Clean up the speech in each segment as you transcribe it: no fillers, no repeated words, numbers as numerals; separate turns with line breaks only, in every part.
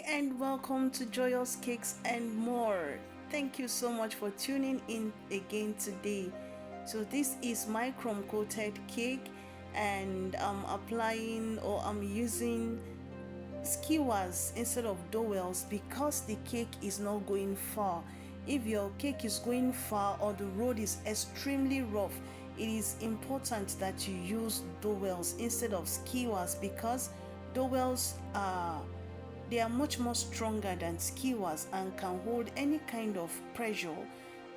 And welcome to Joyous Cakes and More. Thank you so much for tuning in again today. So this is my chrome coated cake, and I'm applying or I'm using skewers instead of dowels because the cake is not going far. If your cake is going far or the road is extremely rough, it is important that you use dowels instead of skewers because dowels are they are much more stronger than skewers and can hold any kind of pressure.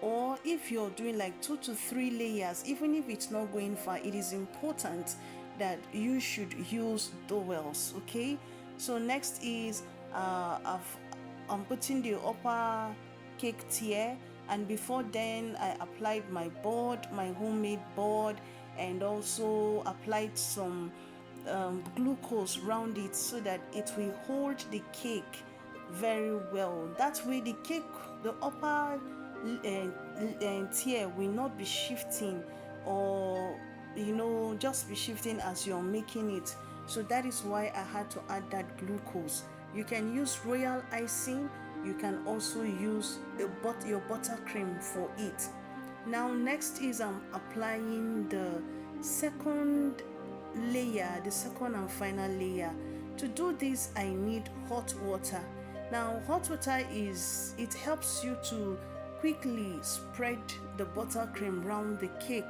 Or if you're doing like 2 to 3 layers, even if it's not going far, it is important that you should use dowels. Okay, so next is I'm putting the upper cake tier, and before then I applied my board, my homemade board, and also applied some glucose around it so that it will hold the cake very well. That way the cake, the upper tier will not be shifting, or just be shifting as you're making it. So that is why I had to add that glucose. You can use royal icing, you can also use your buttercream for it. Now next is I'm applying the second layer, the second and final layer. To do this I need hot water. Now hot water is, it helps you to quickly spread the buttercream around the cake.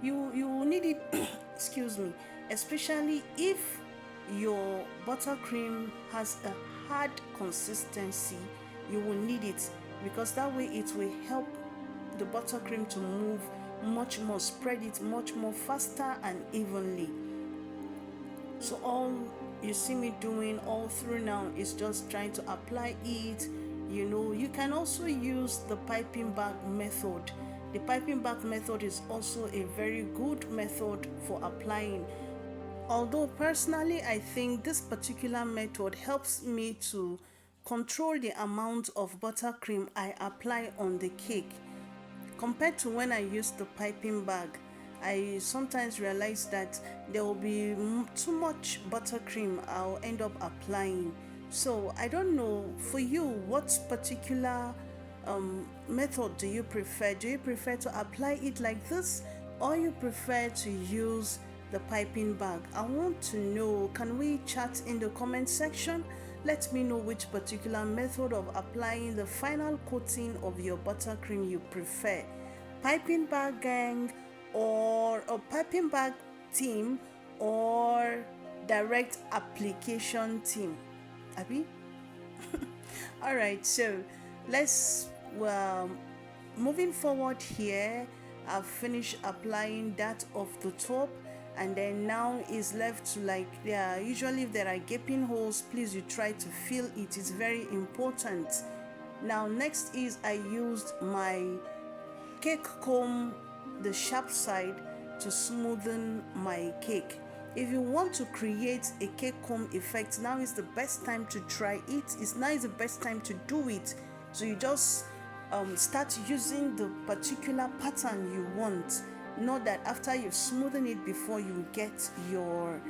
You will need it excuse me, especially if your buttercream has a hard consistency. You will need it because that way it will help the buttercream to move much more, spread it much more faster and evenly. So all you see me doing all through now is just trying to apply it. You can also use the piping bag method. The piping bag method is also a very good method for applying. Although personally I think this particular method helps me to control the amount of buttercream I apply on the cake. Compared to when I use the piping bag, I sometimes realize that there will be too much buttercream I'll end up applying. So I don't know for you, what particular method do you prefer? Do you prefer to apply it like this, or you prefer to use the piping bag? I want to know. Can we chat in the comment section? Let me know which particular method of applying the final coating of your buttercream you prefer. Piping bag gang, or a piping bag team, or direct application team. Abby? Alright, so let's moving forward here. I've finished applying that of the top, and then now is left to, like, there usually if there are gaping holes, please you try to fill it. It's very important. Now next is I used my cake comb, the sharp side, to smoothen my cake. If you want to create a cake comb effect, now is the best time to try it. Now is the best time to do it. So you just start using the particular pattern you want. Not that after you've smoothened it before you get your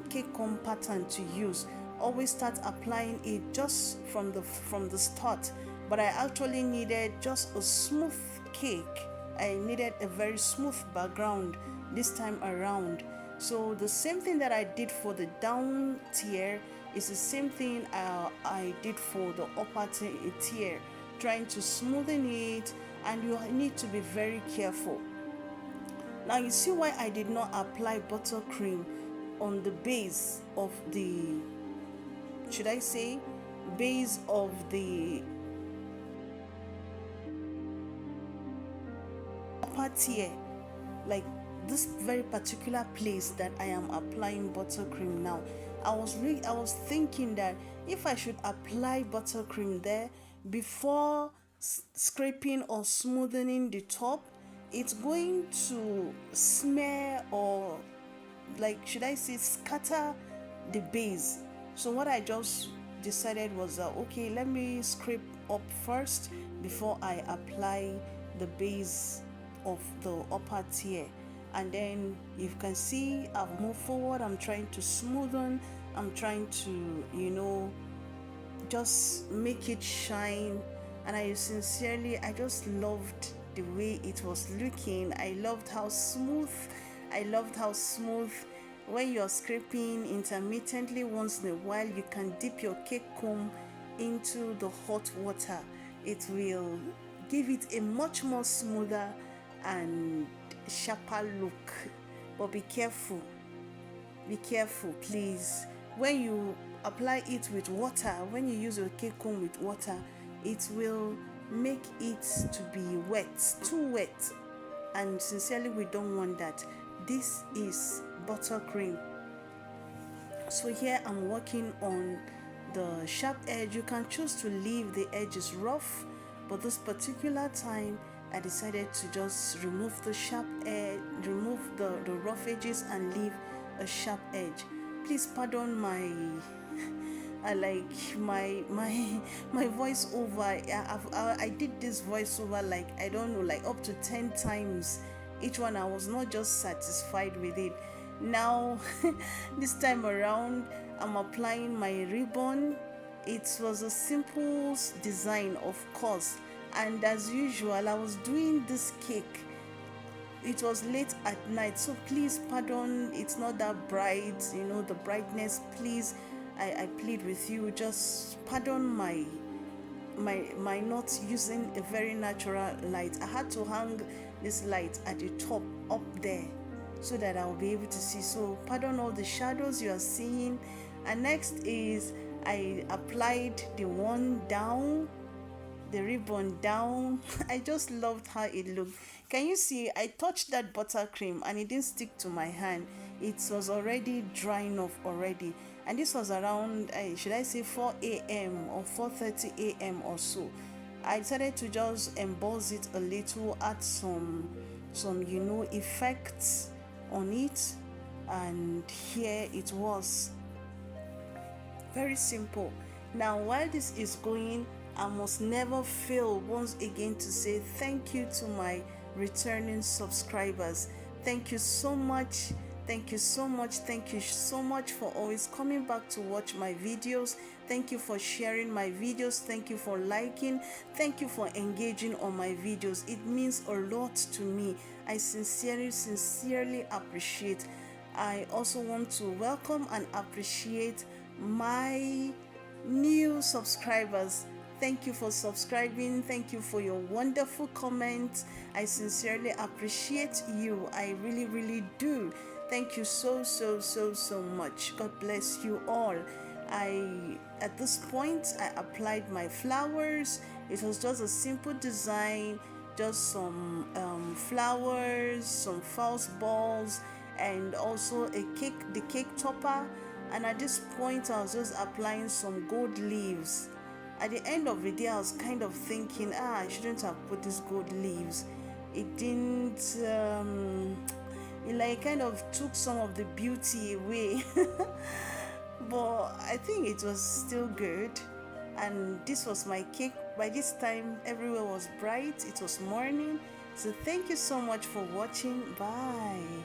cake comb pattern to use. Always start applying it just from the start. But I actually needed just a smooth cake. I needed a very smooth background this time around. So the same thing that I did for the down tier is the same thing I did for the upper tier, trying to smoothen it, and you need to be very careful. Now you see why I did not apply buttercream on the base of the, should I say, base of the upper tier, like this very particular place that I am applying buttercream now. I was thinking that if I should apply buttercream there before scraping or smoothing the top, it's going to smear, or, like, should I say, scatter the base. So what I just decided was that, okay, let me scrape up first before I apply the base of the upper tier. And then you can see I've moved forward. I'm trying to smoothen, I'm trying to just make it shine. And I just loved the way it was looking. I loved how smooth. I loved how smooth. When you're scraping intermittently once in a while, you can dip your cake comb into the hot water. It will give it a much more smoother and sharper look. But be careful, please. When you apply it with water, when you use your cake comb with water, it will make it to be wet, too wet. And sincerely, we don't want that. This is buttercream. So here I'm working on the sharp edge. You can choose to leave the edges rough, but this particular time I decided to just remove the sharp edge, remove the rough edges and leave a sharp edge. Please pardon my I like my voiceover. I did this voiceover like, I don't know, like up to 10 times. Each one I was not just satisfied with it. Now this time around I'm applying my ribbon. It was a simple design, of course, and as usual I was doing this cake. It was late at night, so please pardon, it's not that bright, the brightness. Please, I plead with you, just pardon my not using a very natural light. I had to hang this light at the top up there so that I'll be able to see. So pardon all the shadows you are seeing. And next is I applied the one down, the ribbon down. I just loved how it looked. Can you see? I touched that buttercream and it didn't stick to my hand. It was already drying off already. And this was around, should I say 4 a.m. or 4:30 a.m. or so. I decided to just emboss it a little, add some effects on it, and here it was. Very simple. Now, while this is going, I must never fail once again to say thank you to my returning subscribers. Thank you so much. Thank you so much. Thank you so much for always coming back to watch my videos. Thank you for sharing my videos. Thank you for liking. Thank you for engaging on my videos. It means a lot to me. I sincerely appreciate. I also want to welcome and appreciate my new subscribers. Thank you for subscribing. Thank you for your wonderful comments. I sincerely appreciate you. I really do. Thank you so much. God bless you all. At this point, I applied my flowers. It was just a simple design, just some flowers, some false balls, and also the cake topper. And at this point, I was just applying some gold leaves. At the end of the day, I was kind of thinking, I shouldn't have put these gold leaves. It didn't, it like kind of took some of the beauty away. But I think it was still good. And this was my cake. By this time, everywhere was bright. It was morning. So thank you so much for watching. Bye.